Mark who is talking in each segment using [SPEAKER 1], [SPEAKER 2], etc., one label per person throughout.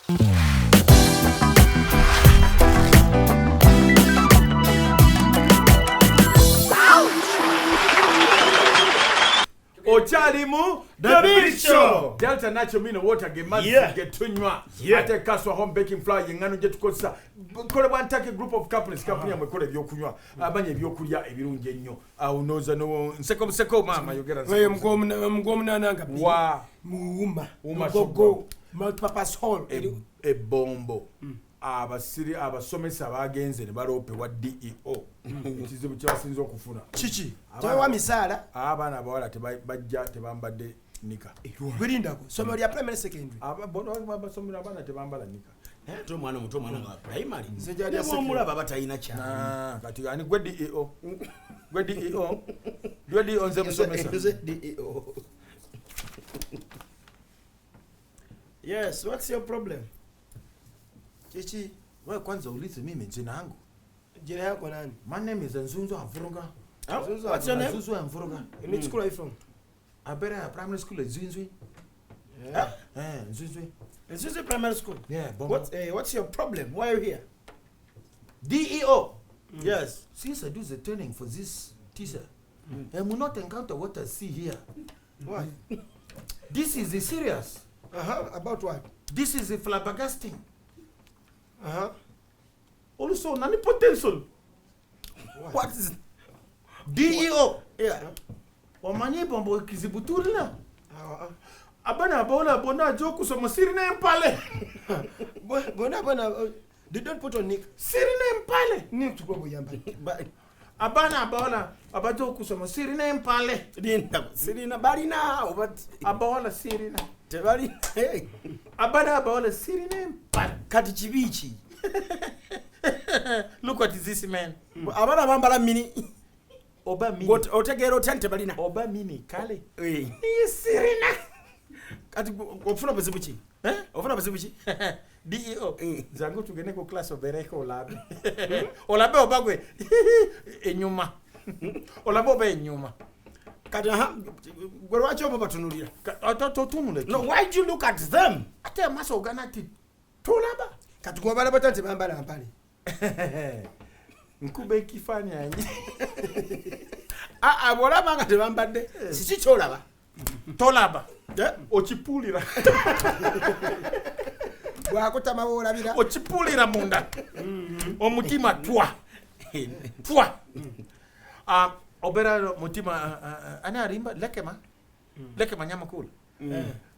[SPEAKER 1] Ochalimu
[SPEAKER 2] The Big Show.
[SPEAKER 1] Delta Natural Mineral Water get tunywa. Ate kaswa home baking flour yengano je tukosa. Kole bantake group of companies company amekole byokunywa. Abanye byokulya ebirungi ennyo. Unoza no nseko mama yogera nseko.
[SPEAKER 2] Wewe mgomna nanga bi.
[SPEAKER 1] Wa
[SPEAKER 2] muuma.
[SPEAKER 1] Gogo.
[SPEAKER 2] Multipurpose hall.
[SPEAKER 1] Ebombo. Abasomesa bagenze ne balope wa DEO. Kizibu kyasinze okufuna.
[SPEAKER 2] Chichi. Tawa misala.
[SPEAKER 1] Abana bawala tebajja tebambadde nika.
[SPEAKER 2] Gwirindako. Somo lya primary secondary.
[SPEAKER 1] Abasomera abana tebambala nika.
[SPEAKER 3] To mwana muto mwana wa primary.
[SPEAKER 2] Sejali
[SPEAKER 3] mulaba batayina cha.
[SPEAKER 1] Kati ani gwe DEO. Gwe DEO. Gwe DEO nze musomesa.
[SPEAKER 3] DEO. Yes, what's your problem?
[SPEAKER 1] Chichi, wewe kwanza ulize mimi jina langu.
[SPEAKER 2] Jina yako nani?
[SPEAKER 1] My name is Nzunzo Amfuruga.
[SPEAKER 3] What's your name?
[SPEAKER 1] Nzunzo Amfuruga.
[SPEAKER 2] In which school are you from?
[SPEAKER 1] Abera primary school at Nzunzo.
[SPEAKER 2] Yeah.
[SPEAKER 1] Nzunzo.
[SPEAKER 3] Is this a primary school?
[SPEAKER 1] Yeah,
[SPEAKER 3] What's your problem? Why are you here?
[SPEAKER 1] DEO.
[SPEAKER 3] Yes.
[SPEAKER 1] Since I do the training for this teacher, I will not encounter what I see here.
[SPEAKER 2] Why?
[SPEAKER 1] This is serious.
[SPEAKER 2] About what?
[SPEAKER 1] This is flabbergasting.
[SPEAKER 3] Also, nani potential. What is
[SPEAKER 1] DEO?
[SPEAKER 3] Yeah.
[SPEAKER 1] Omanye bombo kizibutulina. Abana bona joku somo sirine mpale.
[SPEAKER 2] Bona they don't put on Nick.
[SPEAKER 1] Sirine mpale.
[SPEAKER 2] Nick tukwa boyamba.
[SPEAKER 1] Abana abajoku somo sirine mpale.
[SPEAKER 3] Sirina balina obat
[SPEAKER 1] Abawala sirina.
[SPEAKER 3] tebali.
[SPEAKER 1] Abawala sirine mpale.
[SPEAKER 3] Kati chibichi.
[SPEAKER 1] Look at this man.
[SPEAKER 3] Abana bambala mini.
[SPEAKER 1] Oba mini.
[SPEAKER 3] Otegero tente balina.
[SPEAKER 1] Oba mini kale.
[SPEAKER 3] Ni
[SPEAKER 1] sirina.
[SPEAKER 3] Kati ofuna bazibuchi. Ofuna bazibuchi.
[SPEAKER 1] DEO. Zangu tugene ko class obereko olabe. Olabe obagwe. Enyuma. Olabe oba enyuma.
[SPEAKER 3] Kati gwe lwacho oba batunulira.
[SPEAKER 1] Totunule.
[SPEAKER 3] No, why do you look at them?
[SPEAKER 1] Ate maso ganati. Tolaba.
[SPEAKER 2] Kati kwa bala batante bambala mpale.
[SPEAKER 1] Nkube kifani anyi.
[SPEAKER 3] Bolaba nga tebambadde. Siki kyolaba.
[SPEAKER 1] Tolaba. Ochipulira.
[SPEAKER 2] Bwakutama bolabira.
[SPEAKER 1] Ochipulira munda. Omutima twa. Twa. Obera mutima ana arimba lekema. Lekema nyama kula.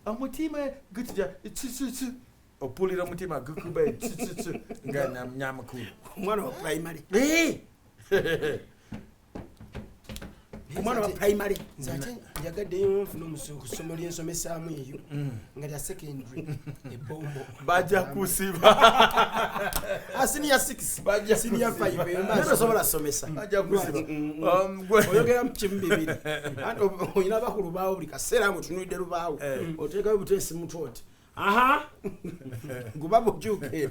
[SPEAKER 1] Omutima gutja tsi. Opulira mutima gukube tsi ngana nyama kula.
[SPEAKER 3] Mwana wa primary.
[SPEAKER 2] Omwana wa primary. Nzate njagadde yonfuna omusomo lyensomesaamu eyo. Nga lya secondary. Ebombo.
[SPEAKER 1] Baja kusiba.
[SPEAKER 2] Senior 6. Senior 5.
[SPEAKER 3] Nero sobola somesa.
[SPEAKER 1] Baja kusiba.
[SPEAKER 3] Oyogera mu kimu bibiri. Oyina bakulu baawo buli kaseera mutunulidde lubaawo. Oteekayo buteesi mutoti. Gubabu juke.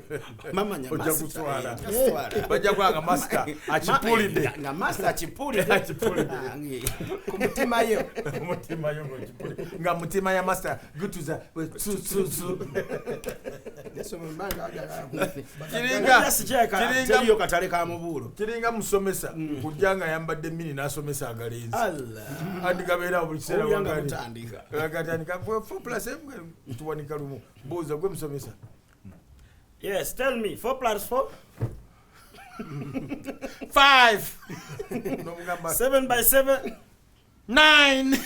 [SPEAKER 3] Mama nya
[SPEAKER 1] master. Ojagutwala. Baja kwanga master achipulide.
[SPEAKER 3] Nga master achipulide.
[SPEAKER 2] Kumutima yo.
[SPEAKER 1] Mutima yo ngachipulide. Nga mutima ya master gutuza su.
[SPEAKER 2] Neso mbanga aga.
[SPEAKER 3] Kiringa yo katale ka mubulo.
[SPEAKER 1] Kiringa musomesa kujanga yambadde mini nasomesa agalenzi.
[SPEAKER 3] Allah.
[SPEAKER 1] Andigabera obukisera
[SPEAKER 3] wangani. Kutandika.
[SPEAKER 1] Akatandika 4+7 tuwanika lumu. Boza gwe musomesa.
[SPEAKER 3] Yes, tell me 4+4
[SPEAKER 1] 5
[SPEAKER 3] 7 by 7
[SPEAKER 1] 9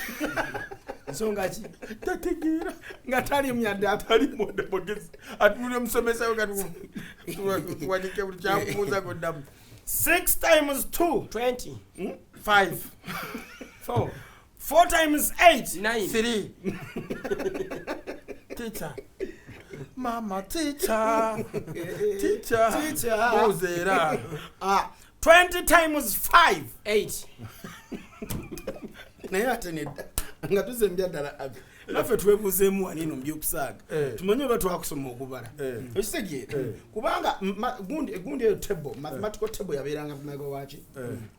[SPEAKER 2] Songachi
[SPEAKER 1] tategira
[SPEAKER 3] ngatali myadde
[SPEAKER 1] atali monde bogezi atule musomesa wakati tuwanike buli kyamubuuza goddamu
[SPEAKER 3] 6 times 2
[SPEAKER 2] 20
[SPEAKER 1] 5
[SPEAKER 2] 4
[SPEAKER 3] 4 times 8
[SPEAKER 2] 9
[SPEAKER 1] 3 teacher mama teacher ozera
[SPEAKER 3] 20 times 5
[SPEAKER 2] 8
[SPEAKER 3] naye atenedda nga tuzembya ddala naffe twebuuzeemu wano eno mu byokusaaga tumanye oba twakusoma okubala ekitegeera kubanga egundi eyo table mathematical table yabeeranga bumaga waki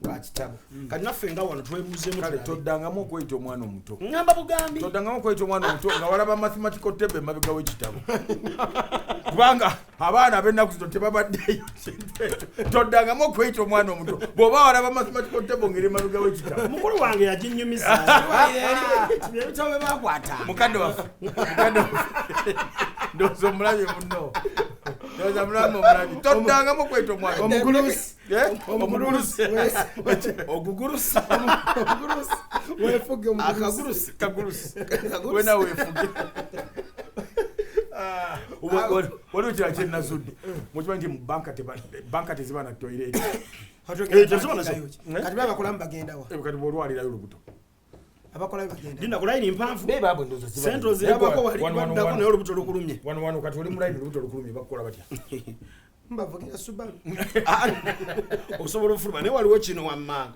[SPEAKER 3] wa kitabo kati naffe nga wano twebuuzeemu
[SPEAKER 1] kale toddangamu okweyita omwana omuto
[SPEAKER 3] ngamba bugambi
[SPEAKER 1] toddangamu okweyita omwana omuto nga walaba mathematical table emabega w'ekitabo kubanga abaana ab'ennaku zino tebabaddeyo toddangamu okweyita omwana omuto bw'oba walaba mathematical table ngeri emabega w'ekitabo
[SPEAKER 3] mukulu wange yaginyumisa ebitabo bye bakwata
[SPEAKER 1] mukadde waffe ndowooza omulabi muno ndowooza mulabi omulabi toddangamu okweyita omwana
[SPEAKER 3] omugulusi
[SPEAKER 2] ogugurusi wefuge
[SPEAKER 3] akagurusi
[SPEAKER 1] wena wefuge waliwo kira kyenazudde mukimanyi nti banka teziba na toilet
[SPEAKER 2] kati babakolamu bagendawa
[SPEAKER 1] kati bwolwalirayo olubuto
[SPEAKER 2] abakola bagenda
[SPEAKER 3] dinda ku line mpanvu
[SPEAKER 1] babwe ndozo
[SPEAKER 3] sentro zirabako waliddako naye olubuto lukulumye
[SPEAKER 1] wano kati oli mulayini olubuto lukulumye bakukola batya
[SPEAKER 2] mbavugira Subaru
[SPEAKER 3] osobola ofuluma naye waliwo kino wammanga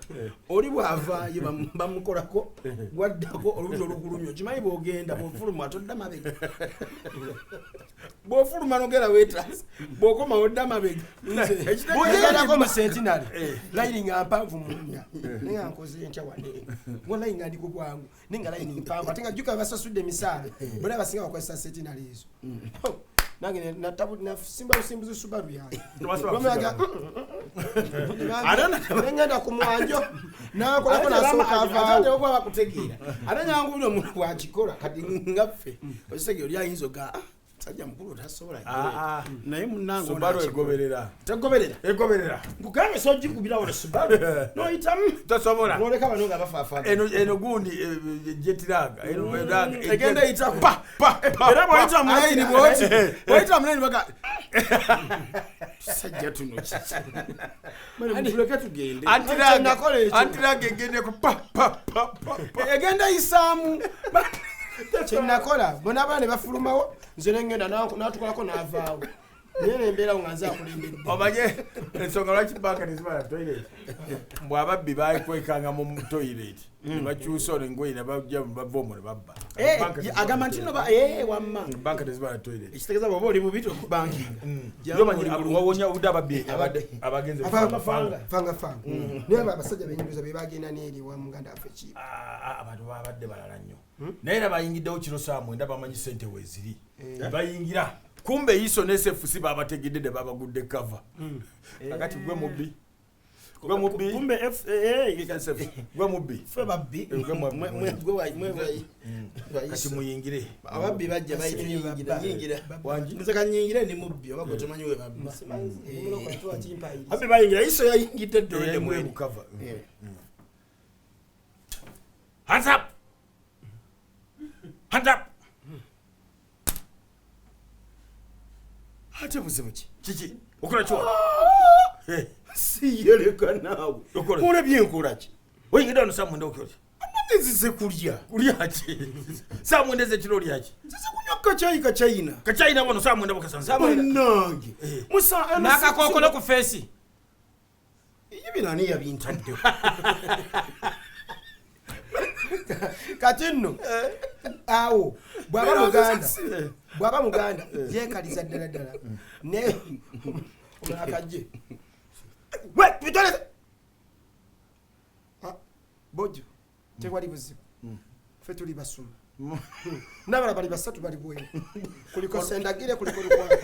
[SPEAKER 3] oli bw'avaayo bamukolako gwaddako olubuto lukulumye okimanyi bw'ogenda bw'ofuluma atodda mabega bw'ofuluma nogera weetasa bw'okoma odda mabega
[SPEAKER 2] bwogerako mu sentinary layini nga mpanvu munya naye nkoze ntya wadde ngo layini nga ndi ku bwangu naye nga layini mpanvu ate nga jjuka basasudde emisaala bonna abasinga bakozesa sentinary ezo nange nasimba busimbuzi Subaru yange nengenda ku mwanjo nakolako nasooka avaawo
[SPEAKER 3] bakutegeera ate nyangubira omuntu bwakikola kati ngaffe osege oli ayinza oga sajja mukulu tasobola naye munange
[SPEAKER 1] Subaru egoberera
[SPEAKER 3] tegoberera nkugambe sogikubirawo ne Subaru noyitamu
[SPEAKER 1] tasobola
[SPEAKER 3] noleka bano nga bafaafaana
[SPEAKER 1] eno gundi jetiraga
[SPEAKER 3] egenda yita era bwayita mulayini bwayita mulayini baga sajja tuno muleke tugende
[SPEAKER 1] antiraga egendeko
[SPEAKER 3] egenda yisaamu
[SPEAKER 2] kyenakola bona abaana ne bafulumawo nze nengenda natukolako n'avaawo naye nembeerawo nga nze akulembedde
[SPEAKER 1] omanye ensonga lwaki banka tezibala toilet bw'ababbi bakwekanga mu toilet nebakyusa ono engoye nebajja bava omwo ne babba
[SPEAKER 3] agamba nti no wamma
[SPEAKER 1] banka tezibala toilet
[SPEAKER 3] ekitegeeza bw'oba oli bubito okubankinga
[SPEAKER 1] wawonya obudde ababbi abagenze
[SPEAKER 2] fanga naye abasajja benyuliza be bagenda n'eri wa muganda waffe ki
[SPEAKER 1] abantu babadde balala nnyo naye era bayingiddewo kiro saa mwenda bamanyi sente weeziri bayingira kumbe iso ne SFC babategedde ne babagudde cover akati gwe mubbi
[SPEAKER 3] kumbe
[SPEAKER 1] gwe mubbi
[SPEAKER 3] fe babbi
[SPEAKER 1] kati muyingire
[SPEAKER 3] ababbi bajja bayingira nze kanyingire ni mubbi oba gwe tumanyi we babbi ababbi bayingira iso yayingidde ddole
[SPEAKER 1] mu cover hands up
[SPEAKER 3] ate buzibu
[SPEAKER 1] kiki okola kyo
[SPEAKER 3] siyeleka naawe okola byenkola ki
[SPEAKER 1] oyingidde wano saa mwenda okola
[SPEAKER 3] nzize kulya
[SPEAKER 1] ki saa mwenda ezekiro lya ki
[SPEAKER 3] nzize kunywa kachayina
[SPEAKER 1] wano saa mwenda bakasanza
[SPEAKER 3] bannange
[SPEAKER 2] n'akakookolo ku feesi
[SPEAKER 3] ibinani yabintaddeho
[SPEAKER 2] kati nno awo bw'aba muganda yeekaliza ddala naye akajje bitoleze bojjo tewali buzibu ffe tuli basuma n'abala bali basatu bali bweru kuliko sendagire kuliko lukwanga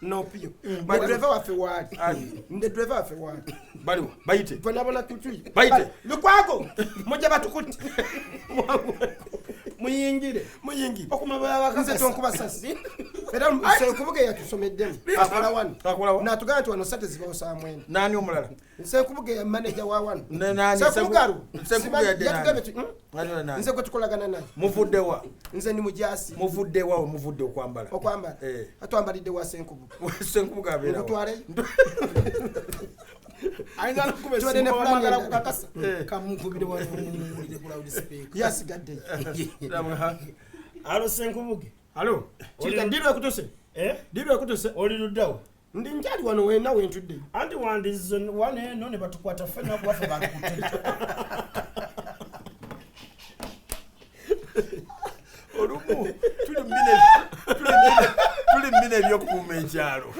[SPEAKER 2] nopiyo dreva waffe waali
[SPEAKER 1] baliwo bayite
[SPEAKER 2] bonabona tutuli
[SPEAKER 1] bayite
[SPEAKER 2] lukwago mujja batukuti muyingire okumabaakanze tonkuba sasi era nsenkubuga yatusomeddemu akola wano natugamba nti wano sate zibawo saa mwenda
[SPEAKER 1] nani omulala
[SPEAKER 2] nsenkubuga ya manager wa wano nze gwe tukolagana naye
[SPEAKER 1] muvuddewa
[SPEAKER 2] nze ndi mujasi
[SPEAKER 1] muvuddewa muvudde okwambala
[SPEAKER 2] atwambalidde wa senkubuga
[SPEAKER 1] senkubuga abeerawo
[SPEAKER 2] okutwaleyo
[SPEAKER 3] ayinza
[SPEAKER 2] tubadde ne
[SPEAKER 3] nokubesmagala kukakasa kamukubire waliwulire ku loudspeaker
[SPEAKER 2] yasigadde
[SPEAKER 3] alo senkubuge
[SPEAKER 2] alo ndiro ekutuse
[SPEAKER 3] oli luddawo
[SPEAKER 2] ndi njali wano wena wentudde
[SPEAKER 3] anti wandize waneeno ne batukwata fena kubafe batukutte
[SPEAKER 1] tuli mbine ebyokukuuma ekyalo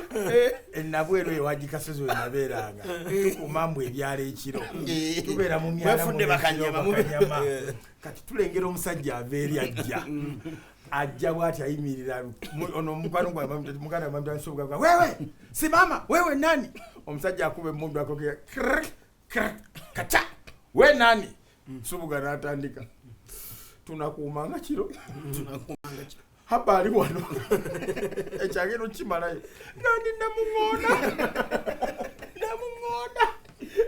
[SPEAKER 1] enabwero ewagikasozi wenabeeranga tukuuma mbu ebyalo ekiro tubeera mu myalabakanyama kati tulengera omusajja ava eri ajja bwati ayimirira ono mukwano gwamuganda mamtansobuga wewe simama wewe nani omusajja akuba emundu akokera kaca we nani subuga n'atandika tunakuumanga kiro haba ali wano ekyagero kimalayo nandi namuŋŋonda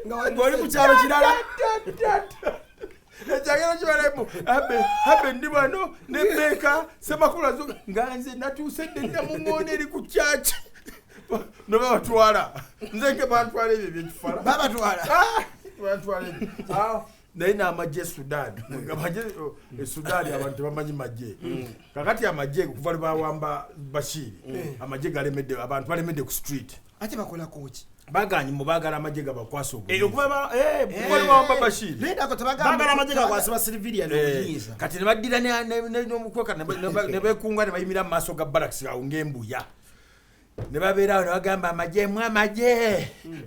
[SPEAKER 2] ng'oli ku kyalo kirala
[SPEAKER 1] ekyagero kimalayo habe ndi wano nemeka semakulu azuga nga nze natuuse dde namuŋŋonda eri ku kyaki noba batwala nze nke bantwala ebyo ebyekifala bantwala ebyo naye n'amagye Sudan Sudan abantu tebamanyi magye kakati amagye kuva lwe bawamba Bashiri amagye galemedde abantu balemedde ku street
[SPEAKER 2] ate bakola koki
[SPEAKER 1] baganye mubagala amagye gabakwasa okuva lwe bawamba Bashiri
[SPEAKER 3] bagala amagye gakwasa civilian obuyinza
[SPEAKER 1] kati ne baddira n'omukweka ne beekunga ne bayimira mu maaso ga barracks awo ng'embuya ne babeera awo ne bagamba amagye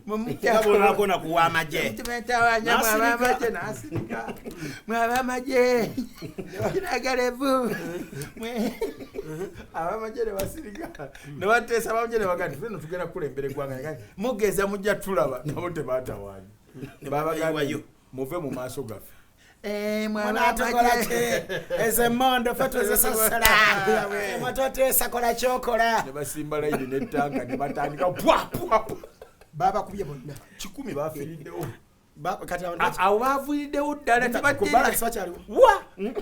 [SPEAKER 3] mumukyakonakona kuwa amagye
[SPEAKER 1] amagye n'asirika mwaba amagye kiragalevu abamagye ne basirika ne bateesa abamagye ne bagamba nti feno tugenda kukulembera eggwanga mugeza mujja tulaba nabo tebaatawaanye babagambye muve mu maaso gaffe
[SPEAKER 3] ezemondo fetuzisasala mwatoteesakola kyokola
[SPEAKER 1] ne basimba layini n'ettanka ne batandika
[SPEAKER 2] babakubye bonna
[SPEAKER 1] 100 bafiiriddewo
[SPEAKER 2] awo
[SPEAKER 1] bavuiriddewo ddala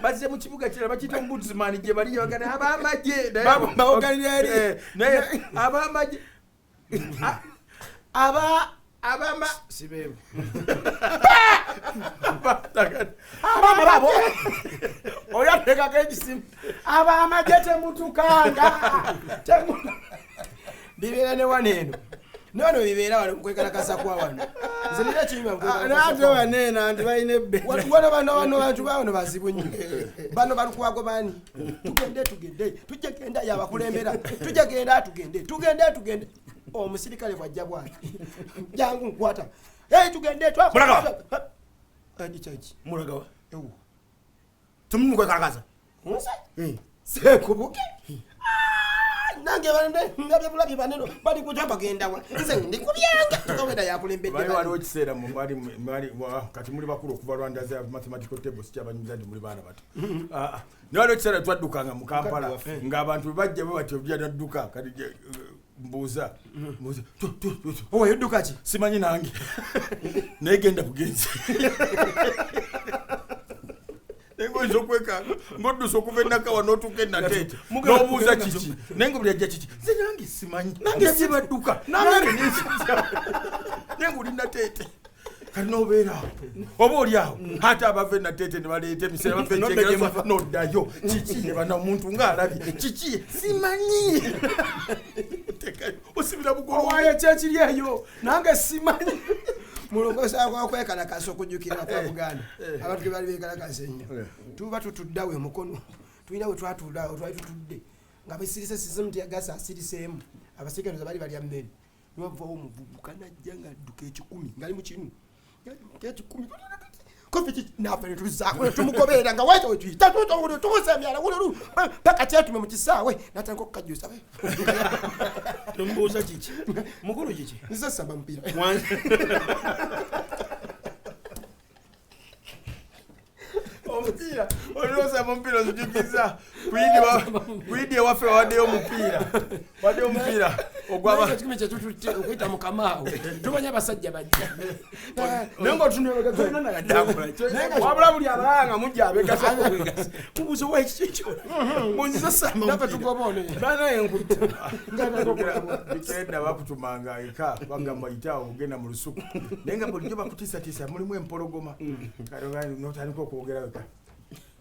[SPEAKER 1] bazze mu kibuga kirala bakiyita ombudsman gye bali bagana abamagye
[SPEAKER 2] bawogalira eri
[SPEAKER 1] naye abamagye abamba
[SPEAKER 3] sibeebu
[SPEAKER 2] abama babo oyatekako ekisimu abamagye temutukanga bibeera ne wano eno nono bibeera wano mukwekalakasa kwa wano nze nira
[SPEAKER 3] nate waneena nti balina
[SPEAKER 2] ebbewana bano bantu bawano bazibu nnyo bano balukwago bani tugende tujja genda yabakulembera tujja genda tugende omusirikale bwajja bwati jangu nkwata tugende
[SPEAKER 3] mulagawa tumumukwekalakaza
[SPEAKER 2] sekubuke nange ngabyebulabi baneno bali kuja bagendawa nze ndikubyanga tukaweda yakulembedde
[SPEAKER 1] bali waliwo ekiseera kati muli bakulu okuva lwandaza mathematical tables kyabanyuza nti muli baana bato ne waliwo ekiseera twaddukanga mu Kampala ng'abantu bebajja bwe batyo bya nadduka kati mbuuza
[SPEAKER 2] owa yodduka ki
[SPEAKER 1] simanyi nange naye genda bugenzi nengoyinza okwekanga ng'oddusa okuva enakawa n'otuuka enateete n'obuuza kiki naye nga buli ajja kiki nze nange simanyi nange sibadduka nange nenga oli nateete kati n'obeera awo oba oli awo ate abava enateete ne baleeta emiseera bava ekyegera n'oddayo kiki ne bana omuntu ng'alabye kiki simanyi osibira
[SPEAKER 2] bugolwayo kyekiri eyo nange simanyi mulongosa kwekkalakasa okujjukira kwa Buganda abantu ge bali beekalakasa ennyo tuba tutuddawo emukono tulina we twatuulaawo twali tutudde nga besirise sisemu tyagasa asiriseemu abasirikale bali balya mmere niwavawo omuvubuka najja nga adduka 10 ngali mu kinu 10 kofi nafe netuzaako tumugoberera nga waita wetuyita tukusemyala wululu paka kyatume mu kisaawe natandika okukajusa
[SPEAKER 3] tomubuuza kiki mukulu kiki
[SPEAKER 2] nze saba mupiira
[SPEAKER 1] omupiira olwosaba omupiira ozijukiza kuyidi ewaffe waddeyo omupiira
[SPEAKER 2] ogwabakimi kyetututte okuyita mukamaawo tumanya abasajja bajja naye nga
[SPEAKER 3] otunwabula buli abalanga mujja abegasa mubuuza owa ekikyo munziza
[SPEAKER 2] samafe tugobaone
[SPEAKER 3] banaye nkutta
[SPEAKER 1] bikenda bakutumanga eka bagamba yitaawo ogenda mu lusuku naye nga bulijjo bakutiisatiisa mulimu empologoma notandika okwogera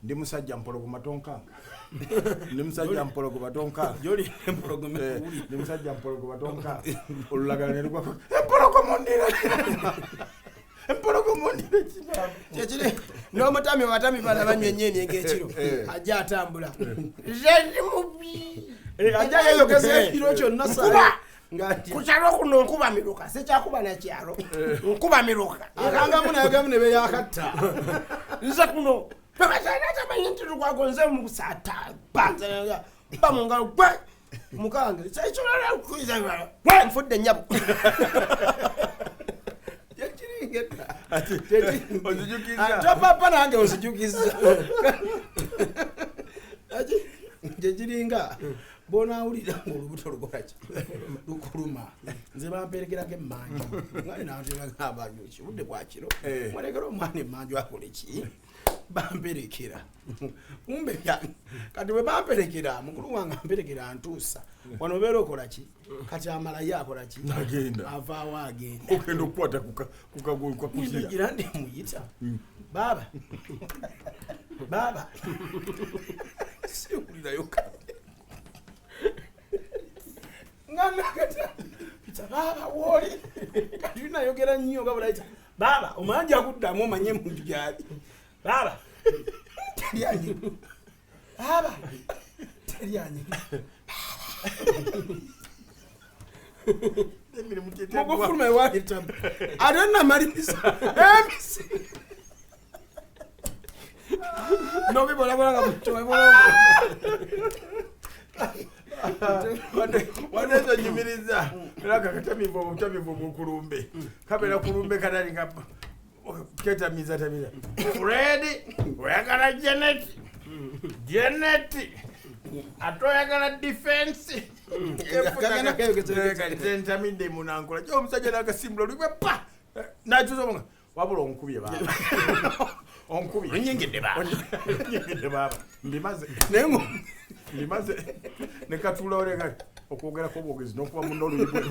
[SPEAKER 1] ndi musajja mpologoma tonkanga ndi musajja mpologoma tonkanga ndi musajja mpologoma tonkanga olulagala nerugwako empologoma ondira empologoma ondire kimamba
[SPEAKER 2] kyekiri n'omutami watami bana banywa ennyeni eng'ekiro ajja atambula
[SPEAKER 3] ajja yeyogeza ekiro kyonna
[SPEAKER 2] kukyalo kuno nkuba miruka sikyakuba nakyalo nkuba miruka
[SPEAKER 3] akangamu nayagamu ne beyakatta
[SPEAKER 2] nze kuno tamanyi nti tukwagonze mu kusata ba mu ngalo gwe mukange kyekirala nfudde nnyabo
[SPEAKER 3] topapa nange onzijukiza kyekiringa bonawulira ngaolubuto lukolaki lukuluma nze bamperekerako emmanju ngani nantebagamba kibudde bwakiro mwalekera omwana emmanju akoleki bamperekera kumbe kati bwe bamperekera mukulu wange amperekera ntuusa wano obeera okolaki kati amalayo akolaki avaawo agenda
[SPEAKER 1] ogenda okukwata kukagulu kwakusiya
[SPEAKER 3] gira ndi muyita baba siwulirayo baba woli kati nayogera nnyo gabulaita baba omanja akuddamu omanye muntu gyali baba teryanyi baba teryanyi mugufuluma ewalitamu ate namaliriza emisi nobibolabolanga mutoebolongo
[SPEAKER 1] wanezo nyumiriza era kakatamivu obutamivu bukulumbe kabera kulumbe kanalinga ketamiza tamiza Fred oyagala Janet atoyagala defense ntamidde munankola kyo omusajja nakasimbula olibwe pa nakyuza wabula onkubye baba onkubye
[SPEAKER 3] nyingidde
[SPEAKER 1] baba mbimaze nekatula oleka okwogerako obwogezi nokuba muno oluyibwe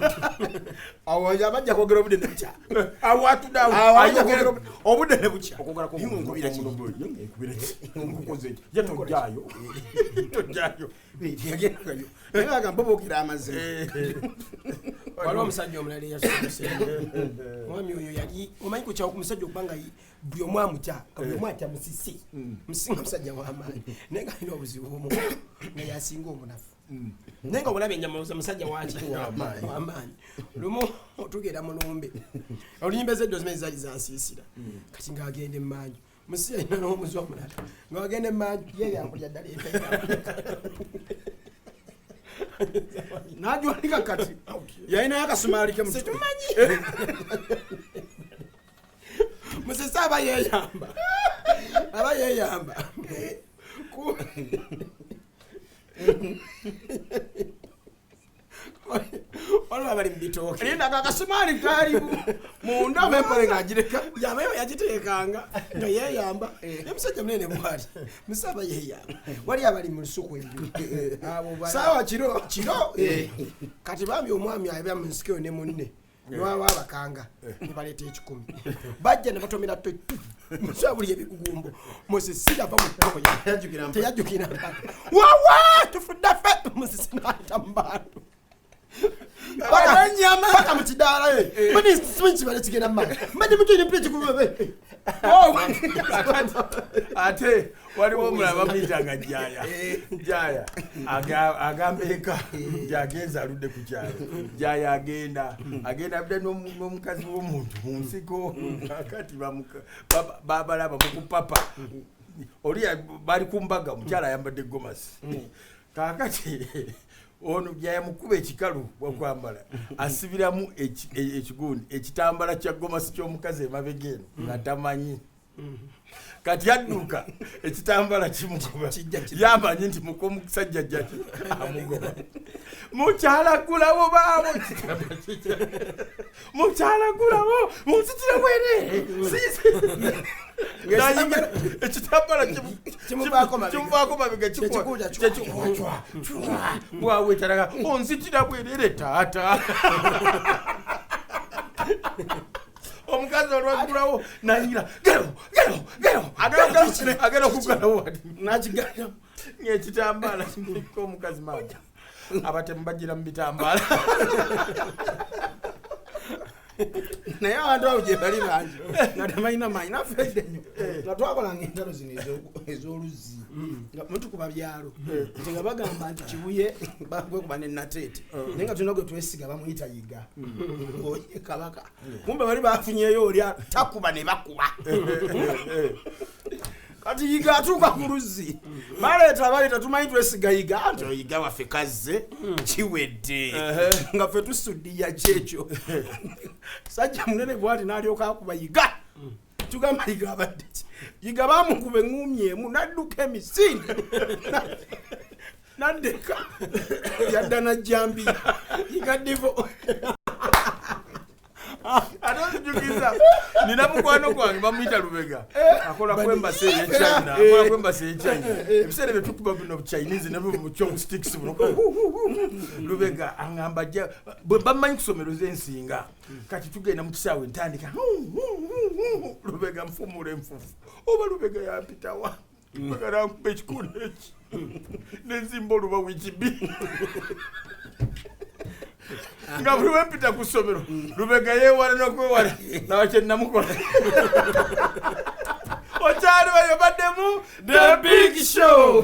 [SPEAKER 3] awo abajja kwogera obudde nebukya
[SPEAKER 1] awo atudawo
[SPEAKER 3] obudde nebukya
[SPEAKER 1] okwogerako tojjayo
[SPEAKER 3] yagendagayo naye agambobokera amaze
[SPEAKER 2] waliwo omusajja omulala eyasomesemu omwami oyo yali omanyi kukyawo ku musajja okubanga buli omu amutya buli omu atya musisi musinga musajja w'amaanyi naye nga alina obuzibu omu nga yasinga omunafu naye nga obulaba ennyama musajja w'amaanyi lumu otugenda mulumbe oluyimba ezeddo zimanyi zaali zansiisira kati ng'agenda emmanju musisi alina n'omuzi omulala ng'agenda emmanju ye yakulya ddala
[SPEAKER 3] najwanika kati yalinayo akasumaali ke
[SPEAKER 2] situmanyi musisi aba yeeyamba waliwo bali mu bitooke
[SPEAKER 3] lindaga akasumaali kaalimu munda omempale ng'agireka
[SPEAKER 2] yamayo yagiteekanga nga yeeyamba emusajja munene bwali musisi aba yeeyamba wali abali mu lusuku ebyo
[SPEAKER 3] saawa kiro
[SPEAKER 2] kati bambi omwami abya mu nsikeyo ne munne niwawa abakanga nebaleeta 10 bajja ne batomera musabuli ebigugumbo musisi yava mu ttoya teyajjukira wawa tufuddafe musisi naata mu bantu paka mu kidaala simanyi kibale kigenda mu maaso mbadde mutwine mpira kikubabe
[SPEAKER 1] ate waliwo omulala bamuyitanga jaya agamba eka jagenza aludde ku kyalo jaya agenda abudde n'omukazi w'omuntu mu nsiko kakati babalaba mukupapa oli bali ku mbaga omukyala ayambadde gomasi kakati ono yamukuba ekikalu wakwambala asibiramu ekigundi ekitambala kya gomasi ky'omukazi emabega eno nga tamanyi kati yadduka ekitambala kimukuba yamanyi nti muko omusajja jjaki amugoba mukyalagulawo baabo mukyalagulawo munsitira bwere ekitambala kimuvaako mabega kikuwa bwawetalaga onzitira bwerere taata omukazi olwagulawo nayira gero agenda okugalawo
[SPEAKER 3] nakigaya
[SPEAKER 1] ng'ekitambala kiriko omukazi maama abatemu bagira mu bitambala
[SPEAKER 3] naye abantu abo gye bali bangi nga tebalina maanyi nafedde nnyo nga twakolanga entalo zino ez'oluzzi nga mutukuba byalo nti nga bagamba nti kibuye bagwekuba ne nateete naye nga tulina gwe twesiga bamuyita yiga oye kabaka kumbe bali bafunyeyo olya takuba ne bakuba kati yiga atuuka ku luzzi baleeta tumanyi twesiga yiga anti yiga waffe kazze kiwedde nga ffe tusuddiya kyekyo sajja munene bwati n'alyoka akuba yiga tugamba yiga abadde ki yiga baamukuba eŋŋumye emu n'adduka emisinde n'addeka yadda najjambiya yiga divo
[SPEAKER 1] atozijjukiza nina mukwano gwange bamuyita Lubega akola kwembasa ey'Echina ebiseera bye tukuba bino Chinese ne mu chopsticks buno Lubega angamba bwe bamanyi kusomero z'ensinga kati tugenda mu kisaawe ntandika Lubega nfumula enfufu oba Lubega yampitawa bagala nkuba ekikono eki nenzimba oluba wikibi nga buli wempita ku ssomero Lubega yeewala n'okwewala nawa kye namukola okyali bayo baddemu The Big Show.